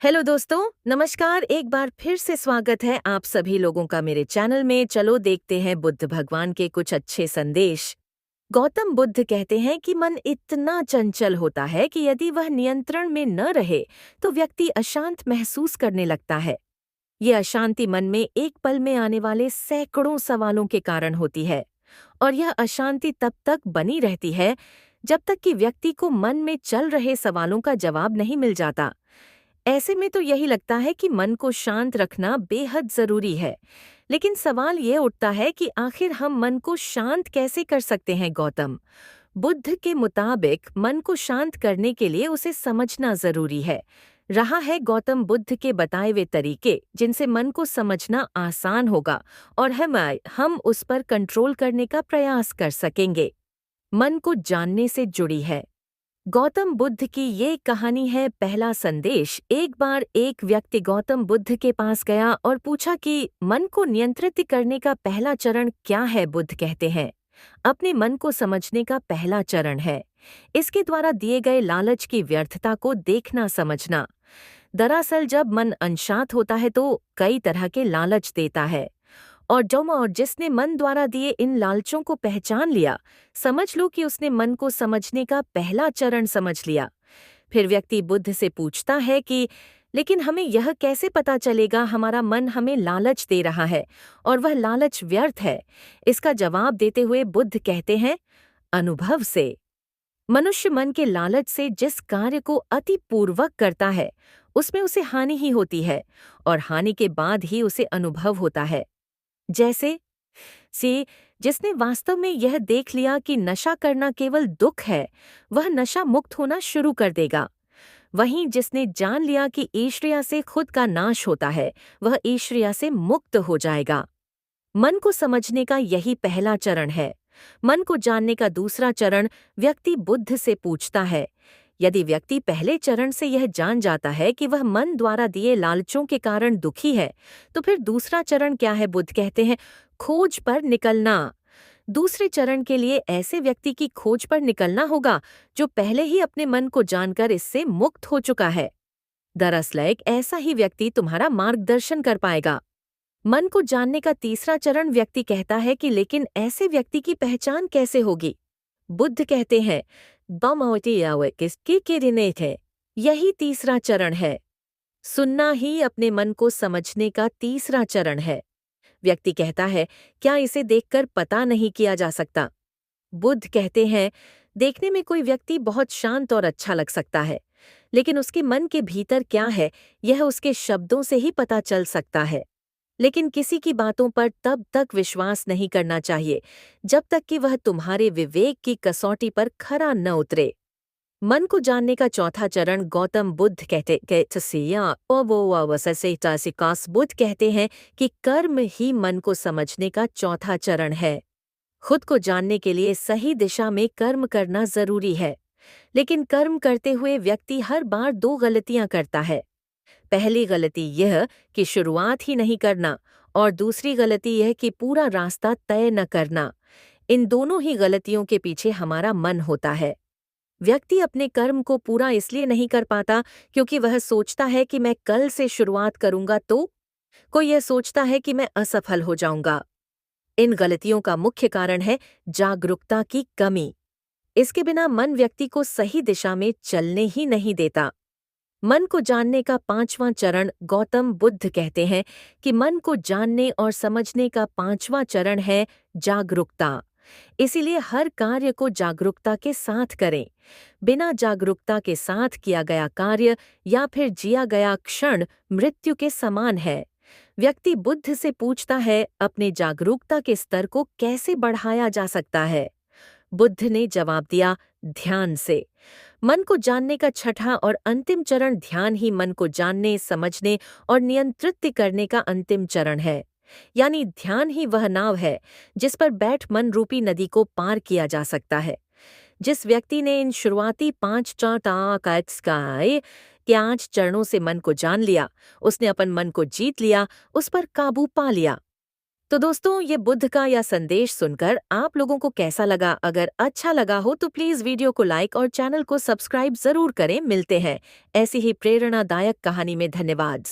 Hello दोस्तों, नमस्कार। एक बार फिर से स्वागत है आप सभी लोगों का मेरे चैनल में। चलो देखते हैं बुद्ध भगवान के कुछ अच्छे संदेश। गौतम बुद्ध कहते हैं कि मन इतना चंचल होता है कि यदि वह नियंत्रण में न रहे तो व्यक्ति अशांत महसूस करने लगता है। ये अशांति मन में एक पल में आने वाले सैकड़ों सवालों के कारण होती है, और यह अशांति तब तक बनी रहती है जब तक कि व्यक्ति को मन में चल रहे सवालों का जवाब नहीं मिल जाता। ऐसे में तो यही लगता है कि मन को शांत रखना बेहद जरूरी है। लेकिन सवाल ये उठता है कि आखिर हम मन को शांत कैसे कर सकते हैं। गौतम बुद्ध के मुताबिक मन को शांत करने के लिए उसे समझना जरूरी है। रहा है गौतम बुद्ध के बताए हुए तरीके जिनसे मन को समझना आसान होगा और हम उस पर कंट्रोल करने का प्रयास कर सकेंगे। मन को जानने से जुड़ी है। गौतम बुद्ध की ये कहानी है। पहला संदेश। एक बार एक व्यक्ति गौतम बुद्ध के पास गया और पूछा कि मन को नियंत्रित करने का पहला चरण क्या है। बुद्ध कहते हैं, अपने मन को समझने का पहला चरण है इसके द्वारा दिए गए लालच की व्यर्थता को देखना समझना। दरअसल जब मन अशांत होता है तो कई तरह के लालच देता है, और जिसने मन द्वारा दिए इन लालचों को पहचान लिया, समझ लो कि उसने मन को समझने का पहला चरण समझ लिया। फिर व्यक्ति बुद्ध से पूछता है कि लेकिन हमें यह कैसे पता चलेगा हमारा मन हमें लालच दे रहा है और वह लालच व्यर्थ है। इसका जवाब देते हुए बुद्ध कहते हैं, अनुभव से। मनुष्य मन के लालच से जिस कार्य को अति पूर्वक करता है उसमें उसे हानि ही होती है, और हानि के बाद ही उसे अनुभव होता है। जैसे से जिसने वास्तव में यह देख लिया कि नशा करना केवल दुख है, वह नशा मुक्त होना शुरू कर देगा। वहीं जिसने जान लिया कि ईर्ष्या से खुद का नाश होता है, वह ईर्ष्या से मुक्त हो जाएगा। मन को समझने का यही पहला चरण है। मन को जानने का दूसरा चरण व्यक्ति बुद्ध से पूछता है। यदि व्यक्ति पहले चरण से यह जान जाता है कि वह मन द्वारा दिए लालचों के कारण दुखी है, तो फिर दूसरा चरण क्या है। बुद्ध कहते हैं, खोज पर निकलना। दूसरे चरण के लिए ऐसे व्यक्ति की खोज पर निकलना होगा जो पहले ही अपने मन को जानकर इससे मुक्त हो चुका है। दरअसल एक ऐसा ही व्यक्ति तुम्हारा मार्गदर्शन कर पाएगा। मन को जानने का तीसरा चरण व्यक्ति कहता है कि लेकिन ऐसे व्यक्ति की पहचान कैसे होगी। बुद्ध कहते हैं, किसकी किरणें थे। यही तीसरा चरण है। सुनना ही अपने मन को समझने का तीसरा चरण है। व्यक्ति कहता है, क्या इसे देखकर पता नहीं किया जा सकता। बुद्ध कहते हैं, देखने में कोई व्यक्ति बहुत शांत और अच्छा लग सकता है, लेकिन उसके मन के भीतर क्या है यह उसके शब्दों से ही पता चल सकता है। लेकिन किसी की बातों पर तब तक विश्वास नहीं करना चाहिए जब तक कि वह तुम्हारे विवेक की कसौटी पर खरा न उतरे। मन को जानने का चौथा चरण गौतम बुद्ध बुद्ध कहते हैं कि कर्म ही मन को समझने का चौथा चरण है। खुद को जानने के लिए सही दिशा में कर्म करना जरूरी है, लेकिन कर्म करते हुए व्यक्ति हर बार दो गलतियां करता है। पहली गलती यह कि शुरुआत ही नहीं करना, और दूसरी गलती यह कि पूरा रास्ता तय न करना। इन दोनों ही गलतियों के पीछे हमारा मन होता है। व्यक्ति अपने कर्म को पूरा इसलिए नहीं कर पाता क्योंकि वह सोचता है कि मैं कल से शुरुआत करूंगा, तो कोई यह सोचता है कि मैं असफल हो जाऊंगा। इन गलतियों का मुख्य कारण है जागरूकता की कमी। इसके बिना मन व्यक्ति को सही दिशा में चलने ही नहीं देता। मन को जानने का पांचवां चरण गौतम बुद्ध कहते हैं कि मन को जानने और समझने का पांचवां चरण है जागरूकता। इसीलिए हर कार्य को जागरूकता के साथ करें। बिना जागरूकता के साथ किया गया कार्य या फिर जिया गया क्षण मृत्यु के समान है। व्यक्ति बुद्ध से पूछता है, अपने जागरूकता के स्तर को कैसे बढ़ाया जा सकता है। बुद्ध ने जवाब दिया, ध्यान से। मन को जानने का छठा और अंतिम चरण ध्यान ही मन को जानने, समझने और नियंत्रित करने का अंतिम चरण है। यानी ध्यान ही वह नाव है जिस पर बैठ मन रूपी नदी को पार किया जा सकता है। जिस व्यक्ति ने इन शुरुआती 5 चरणों से मन को जान लिया, उसने अपन मन को जीत लिया, उस पर काबू पा लिया। तो दोस्तों, ये बुद्ध का यह संदेश सुनकर आप लोगों को कैसा लगा? अगर अच्छा लगा हो तो प्लीज वीडियो को लाइक और चैनल को सब्सक्राइब जरूर करें। मिलते हैं ऐसी ही प्रेरणादायक कहानी में। धन्यवाद।